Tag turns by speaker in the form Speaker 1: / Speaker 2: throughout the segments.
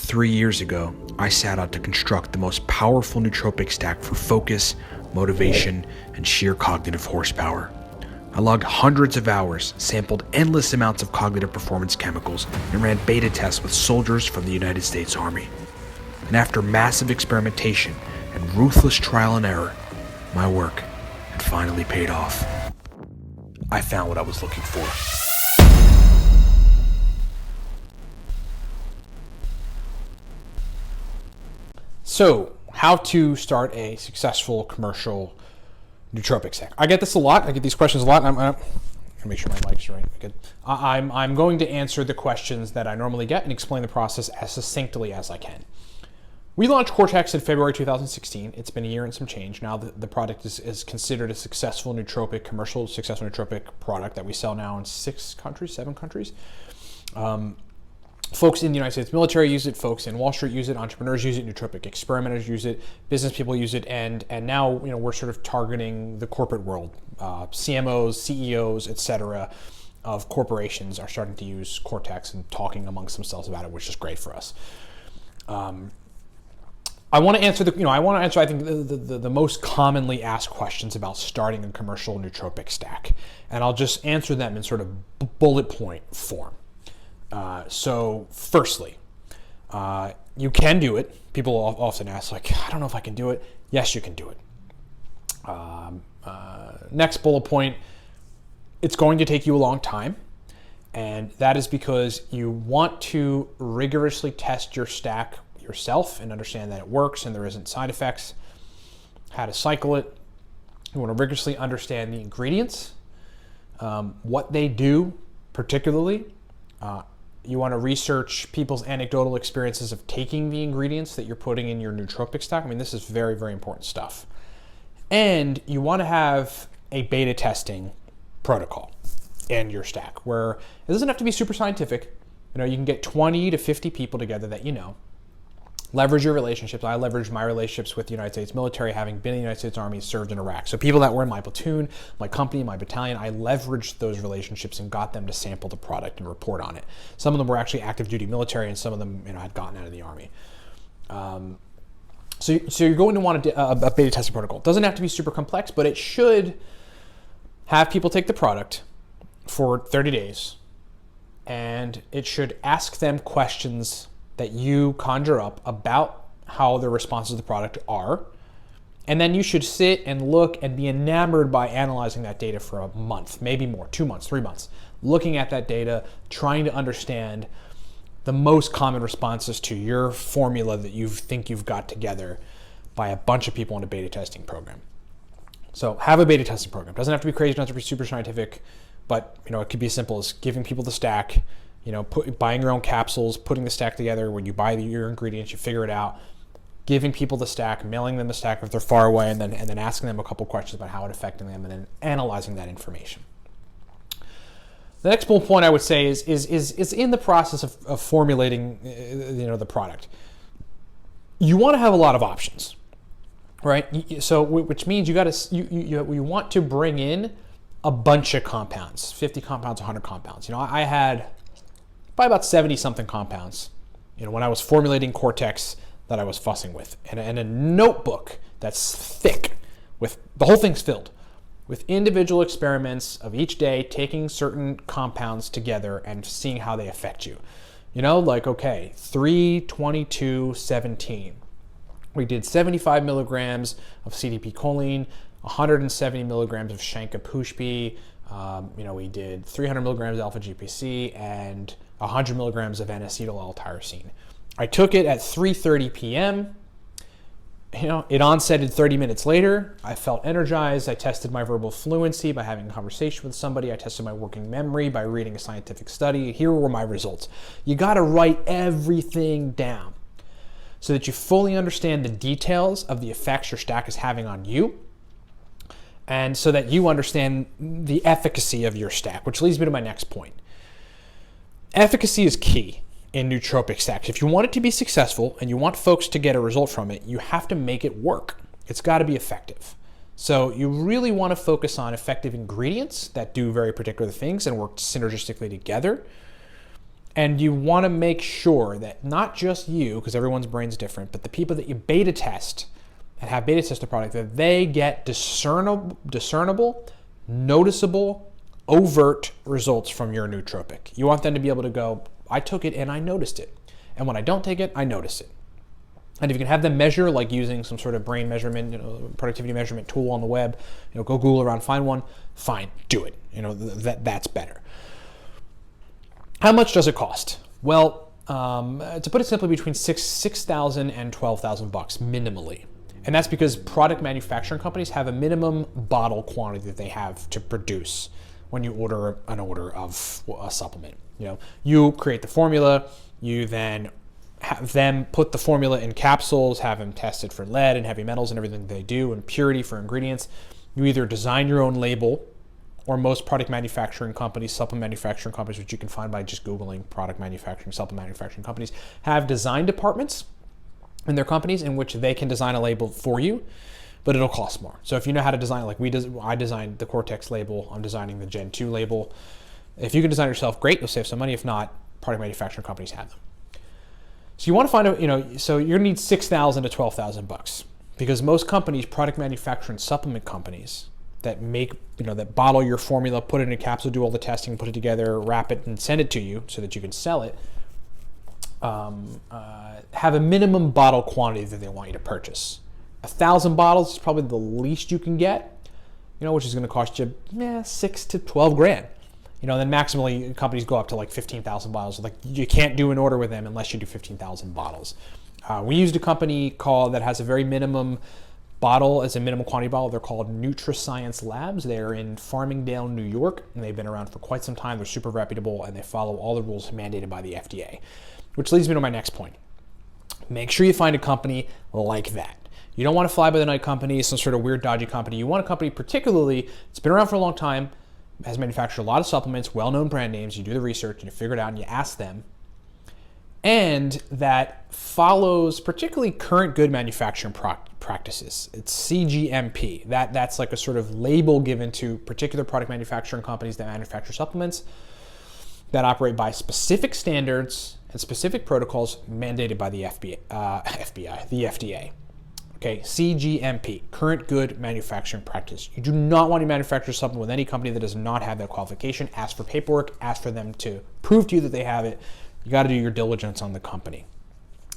Speaker 1: 3 years ago, I set out to construct the most powerful nootropic stack for focus, motivation, and sheer cognitive horsepower. I logged hundreds of hours, sampled endless amounts of cognitive performance chemicals, and ran beta tests with soldiers from the United States Army. And after massive experimentation and ruthless trial and error, my work had finally paid off. I found what I was looking for.
Speaker 2: So, how to start a successful commercial nootropic stack. I get this a lot. I get these questions a lot. I'm gonna make sure my mic's right. Good. I'm going to answer the questions that I normally get and explain the process as succinctly as I can. We launched Cortex in February 2016. It's been a year and some change. Now the product is considered a successful nootropic, commercial successful nootropic product that we sell now in 7 countries. Folks in the United States military use it, folks in Wall Street use it, entrepreneurs use it, nootropic experimenters use it, business people use it, and now we're sort of targeting the corporate world. CMOs, CEOs, etc. of corporations are starting to use Cortex and talking amongst themselves about it, which is great for us. I want to answer I think the most commonly asked questions about starting a commercial nootropic stack, and I'll just answer them in sort of bullet point form. So firstly, you can do it. People often ask, I don't know if I can do it. Yes, you can do it. Next bullet point, it's going to take you a long time. And that is because you want to rigorously test your stack yourself and understand that it works and there isn't side effects, how to cycle it. You want to rigorously understand the ingredients, what they do particularly. You want to research people's anecdotal experiences of taking the ingredients that you're putting in your nootropic stack. I mean, this is very, very important stuff. And you want to have a beta testing protocol in your stack where it doesn't have to be super scientific. You can get 20 to 50 people together that leverage your relationships. I leveraged my relationships with the United States military, having been in the United States Army, served in Iraq. So people that were in my platoon, my company, my battalion, I leveraged those relationships and got them to sample the product and report on it. Some of them were actually active duty military, and some of them had gotten out of the Army. So you're going to want a beta testing protocol. It doesn't have to be super complex, but it should have people take the product for 30 days, and it should ask them questions that you conjure up about how the responses to the product are. And then you should sit and look and be enamored by analyzing that data for a month, maybe more, 2 months, 3 months, looking at that data, trying to understand the most common responses to your formula that you think you've got together by a bunch of people in a beta testing program. So have a beta testing program. Doesn't have to be crazy, doesn't have to be super scientific, but it could be as simple as giving people the stack, buying your own capsules, putting the stack together. When you buy your ingredients, you figure it out, giving people the stack, mailing them the stack if they're far away, and then asking them a couple questions about how it's affecting them, and then analyzing that information. The next bullet point I would say is in the process of formulating the product. You want to have a lot of options, right? So which means you want to bring in a bunch of compounds, 50 compounds, 100 compounds. I had probably about 70 something compounds, when I was formulating Cortex that I was fussing with, and a notebook that's thick with the whole thing's filled with individual experiments of each day, taking certain compounds together and seeing how they affect you. 3, 22, 17. We did 75 milligrams of CDP choline, 170 milligrams of Shanka-Pushpi. We did 300 milligrams alpha GPC and 100 milligrams of N-acetyl L-tyrosine. I took it at 3:30 p.m. It onsetted 30 minutes later. I felt energized. I tested my verbal fluency by having a conversation with somebody. I tested my working memory by reading a scientific study. Here were my results. You got to write everything down so that you fully understand the details of the effects your stack is having on you, and so that you understand the efficacy of your stack, which leads me to my next point. Efficacy is key in nootropic stacks. If you want it to be successful and you want folks to get a result from it, you have to make it work. It's got to be effective. So you really want to focus on effective ingredients that do very particular things and work synergistically together. And you want to make sure that not just you, because everyone's brain's different, but the people that you beta test and have beta test the product, that they get discernible, noticeable, overt results from your nootropic. You want them to be able to go, I took it and I noticed it. And when I don't take it, I notice it. And if you can have them measure, like using some sort of brain measurement, productivity measurement tool on the web, go Google around, find one, fine, do it. That's better. How much does it cost? Well, to put it simply, between $6,000 and $12,000 minimally. And that's because product manufacturing companies have a minimum bottle quantity that they have to produce when you order an order of a supplement. You create the formula, you then have them put the formula in capsules, have them tested for lead and heavy metals and everything they do, and purity for ingredients. You either design your own label, or most product manufacturing companies, supplement manufacturing companies, which you can find by just Googling product manufacturing, supplement manufacturing companies, have design departments in their companies in which they can design a label for you, but it'll cost more. So if you know how to design, like I designed the Cortex label, I'm designing the Gen 2 label. If you can design it yourself, great, you'll save some money. If not, product manufacturing companies have them. So you want to find out, so you're gonna need $6,000 to $12,000 because most companies, product manufacturing supplement companies, that make, that bottle your formula, put it in a capsule, do all the testing, put it together, wrap it, and send it to you so that you can sell it, have a minimum bottle quantity that they want you to purchase. 1,000 bottles is probably the least you can get, which is going to cost you $6 to $12,000. Then maximally companies go up to like 15,000 bottles. Like you can't do an order with them unless you do 15,000 bottles. We used a company that has a very minimum bottle as a minimum quantity bottle. They're called Nutrascience Labs. They're in Farmingdale, New York, and they've been around for quite some time. They're super reputable, and they follow all the rules mandated by the FDA, which leads me to my next point. Make sure you find a company like that. You don't want a fly-by-the-night company, some sort of weird, dodgy company. You want a company particularly that's been around for a long time, has manufactured a lot of supplements, well-known brand names. You do the research, and you figure it out, and you ask them, and that follows particularly current good manufacturing practices. It's CGMP. That's like a sort of label given to particular product manufacturing companies that manufacture supplements that operate by specific standards and specific protocols mandated by the the FDA. Okay, CGMP, current good manufacturing practice. You do not want to manufacture a supplement with any company that does not have that qualification. Ask for paperwork, ask for them to prove to you that they have it. You got to do your diligence on the company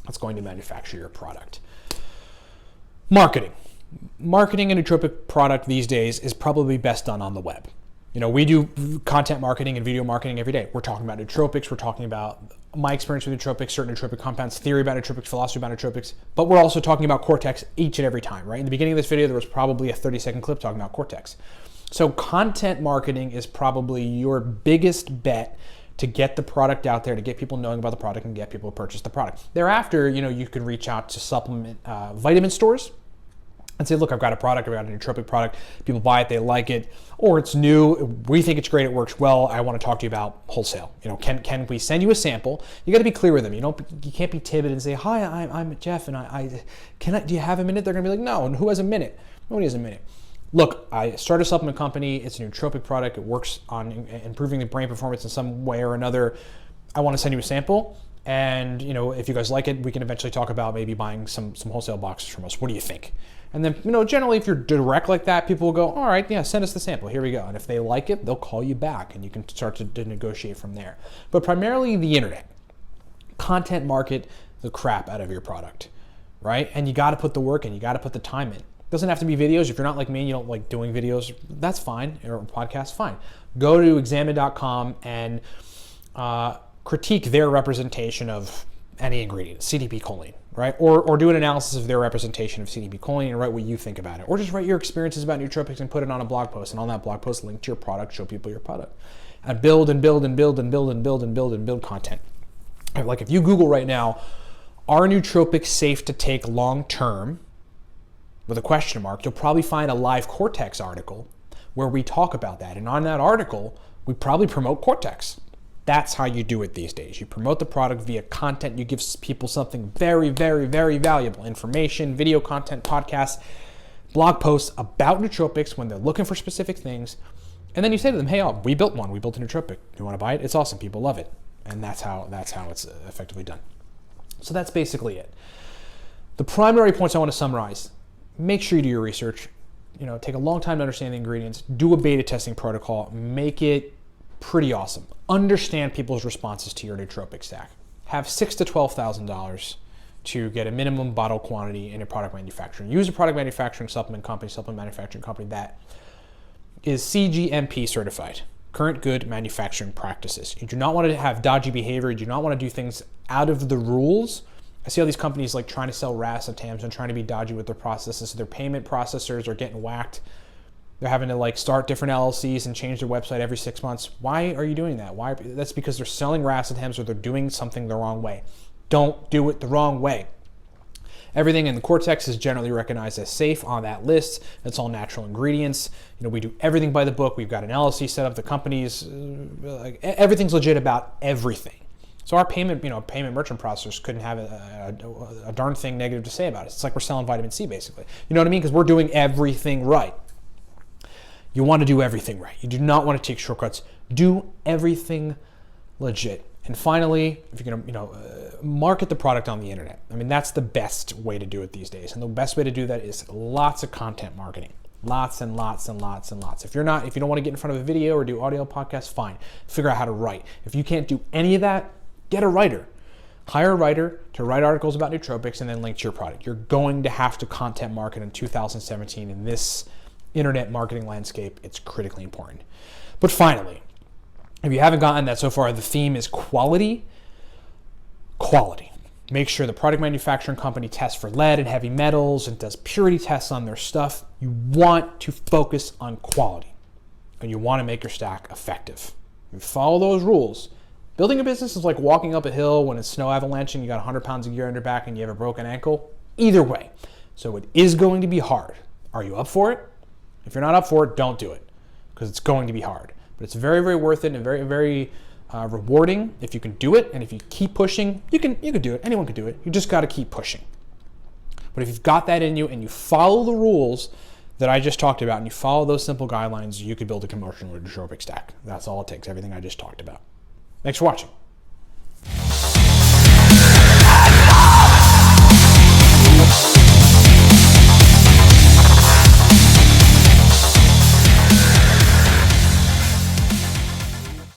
Speaker 2: that's going to manufacture your product. Marketing a nootropic product these days is probably best done on the web. We do content marketing and video marketing every day. We're talking about nootropics. We're talking about my experience with nootropics, certain nootropic compounds, theory about nootropics, philosophy about nootropics, but we're also talking about Cortex each and every time, right? In the beginning of this video, there was probably a 30-second clip talking about Cortex. So content marketing is probably your biggest bet to get the product out there, to get people knowing about the product and get people to purchase the product. Thereafter, you can reach out to supplement vitamin stores and say, look, I've got a product, I've got a nootropic product, people buy it, they like it, or it's new, we think it's great, it works well, I want to talk to you about wholesale. Can we send you a sample? You got to be clear with them. You can't be timid and say, hi, I'm Jeff, and do you have a minute? They're going to be like, no, and who has a minute? Nobody has a minute. Look, I started a supplement company, it's a nootropic product, it works on improving the brain performance in some way or another. I want to send you a sample, and if you guys like it, we can eventually talk about maybe buying some wholesale boxes from us. What do you think? And then, generally, if you're direct like that, people will go, all right, yeah, send us the sample. Here we go. And if they like it, they'll call you back, and you can start to negotiate from there. But primarily the internet. Content market the crap out of your product, right? And you got to put the work in. You got to put the time in. It doesn't have to be videos. If you're not like me and you don't like doing videos, that's fine. Or podcasts, fine. Go to examine.com and critique their representation of any ingredient, CDP choline, right? Or do an analysis of their representation of CDP choline and write what you think about it. Or just write your experiences about nootropics and put it on a blog post. And on that blog post, link to your product, show people your product. And build and build and build and build and build and build and build content. Like if you Google right now, are nootropics safe to take long term? With a question mark, you'll probably find a live Cortex article where we talk about that. And on that article, we probably promote Cortex. That's how you do it these days. You promote the product via content. You give people something very, very, very valuable. Information, video content, podcasts, blog posts about nootropics when they're looking for specific things. And then you say to them, hey, we built one. We built a nootropic. You want to buy it? It's awesome. People love it. And that's how it's effectively done. So that's basically it. The primary points I want to summarize: make sure you do your research. Take a long time to understand the ingredients. Do a beta testing protocol. Make it pretty awesome. Understand people's responses to your nootropic stack. Have $6,000 to $12,000 to get a minimum bottle quantity in your product manufacturing. Use a product manufacturing supplement manufacturing company that is CGMP certified, current good manufacturing practices. You do not want to have dodgy behavior. You do not want to do things out of the rules. I see all these companies like trying to sell racetams and trying to be dodgy with their processes. So their payment processors are getting whacked. They're having to like start different LLCs and change their website every 6 months. Why are you doing that? Why? That's because they're selling racetams or they're doing something the wrong way. Don't do it the wrong way. Everything in the Cortex is generally recognized as safe on that list. It's all natural ingredients. We do everything by the book. We've got an LLC set up. The companies, everything's legit about everything. So our payment merchant processors couldn't have a darn thing negative to say about it. It's like we're selling vitamin C, basically. You know what I mean? Because we're doing everything right. You want to do everything right. You do not want to take shortcuts. Do everything legit. And finally, if you're going to, market the product on the internet. I mean, that's the best way to do it these days. And the best way to do that is lots of content marketing. Lots and lots and lots and lots. If you don't want to get in front of a video or do audio podcasts, fine. Figure out how to write. If you can't do any of that, get a writer. Hire a writer to write articles about nootropics and then link to your product. You're going to have to content market in 2017 in this internet marketing landscape. It's critically important. But finally, if you haven't gotten that so far, the theme is quality. Quality. Make sure the product manufacturing company tests for lead and heavy metals and does purity tests on their stuff. You want to focus on quality and you want to make your stack effective. You follow those rules. Building a business is like walking up a hill when it's snow avalanche and you got 100 pounds of gear on your back and you have a broken ankle. Either way. So it is going to be hard. Are you up for it? If you're not up for it, don't do it because it's going to be hard. But it's very, very worth it and very, very rewarding if you can do it. And if you keep pushing, you can do it. Anyone can do it. You just got to keep pushing. But if you've got that in you and you follow the rules that I just talked about and you follow those simple guidelines, you could build a commercial nootropic stack. That's all it takes, everything I just talked about. Thanks for watching.